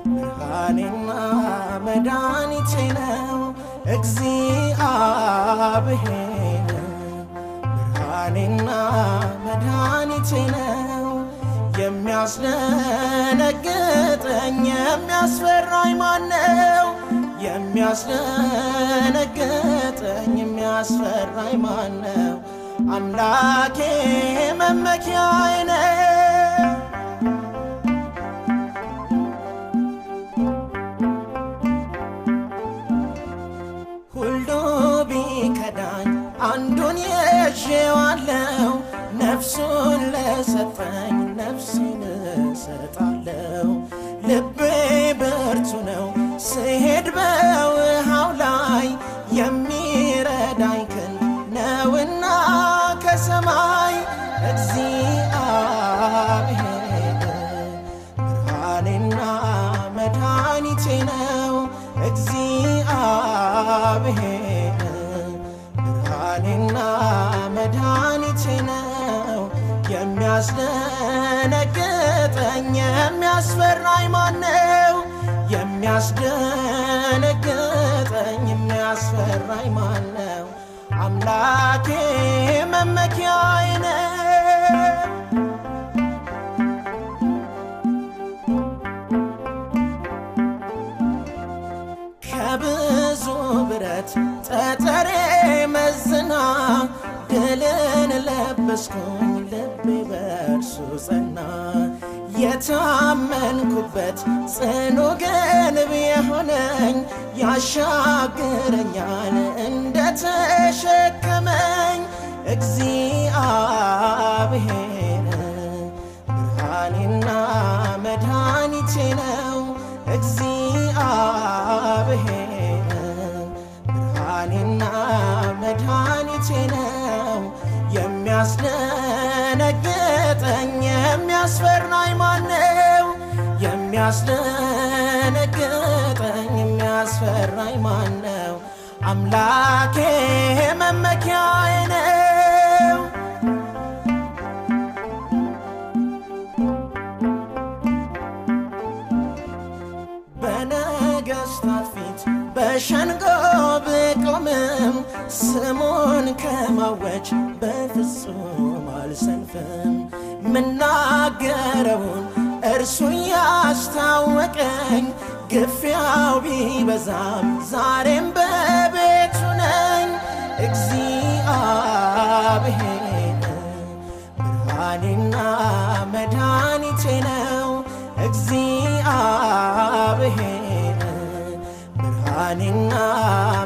ብርሃኔና መድኃኒቴ ነው እግዚአብሔር ብርሃኔና መድኃኒቴ ነው የሚያስደነግጠኝ የሚያስፈራኝ ማነው የሚያስደነግጠኝ የሚያስፈራኝ ማነው አምላኬ መመኪያዬ ነው አንዱን ይዤዋለሁ ነፍሱን ለሰጠኝ ነፍሴን እሰጣለሁ ልቤ ብርቱ ነው ስሄድ በውሃው ላይ የሚረዳኝ ክንድ ነውና ከሰማይ እግዚአብሔር ብርሃኔና መድኃኒቴ ነው እግዚአብሔር ብርሃኔና መድኃኒቴ ነው የሚያስደነግጠኝ የሚያስፈራኝ ማነው የሚያስደነግጠኝ የሚያስፈራኝ ማነው አምላኬ መመኪያዬ ነው ከብዙ ብረት ጠጠሬ መዝና ድልን ለበስኩኝ ልቤ በእርሱ ጸና የታመንኩበት ጽኑ ግንብ የሆነኝ ያሻግረኛል እንደተሸከመኝ እግዚአብሔር ብርሃኔና መድኃኒቴ ነው እግዚአብሔር ብርሃኔና መድኃኒቴ ነው የሚያስደነግጠኝ የሚያስፈራኝ ማነው የሚያስደነግጠኝ የሚያስፈራኝ ማነው አምላኬ መመኪያዬ ነው በነገሥታት ፊት በሸንጎ ብቆምም ስሙን ከማወጅ በፍጹም አልሰንፍም ምናገረውን እርሱ ያስታወቀኝ ግፊያው ቢበዛም ዛሬም በቤቱ ነኝ እግዚአብሔር ብርሃኔና መድኃኒቴ ነው እግዚአብሔር ብርሃኔና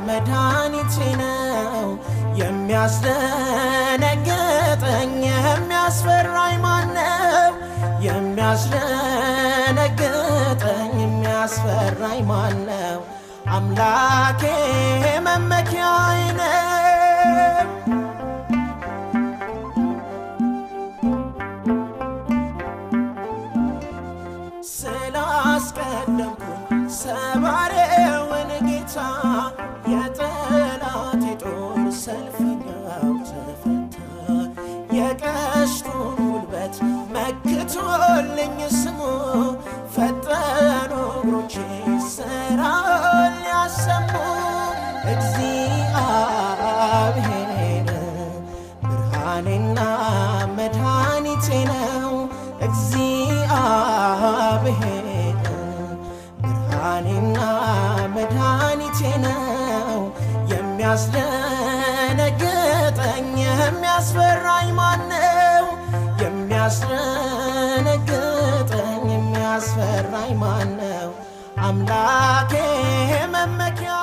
መድኃኒቴ ነው የሚያስደነግጠኝ የሚያስፈራኝ ማነው የሚያስደነግጠኝ የሚያስፈራኝ ማነው አምላኬ መመኪያዬ ነው ስላስቀደምኩኝ ሰባሬውን ጌታ የጠላቴ ጦር ሰልፈኛው ተፈታ የቀስቱን ጉልበት መክቶልኝ ስሙ ፈጠኑ እግሮቼ ሥራውን ሊያሰሙ እግዚአብሔር ብርሃኔና መድኃኒቴ ነው እግዚአብሔር ብርሃኔና መድኃኒቴ ነው የሚያስደነግጠኝ የሚያስፈራኝ ማነው የሚያስደነግጠኝ የሚያስፈራኝ ማነው አምላኬ መመኪያ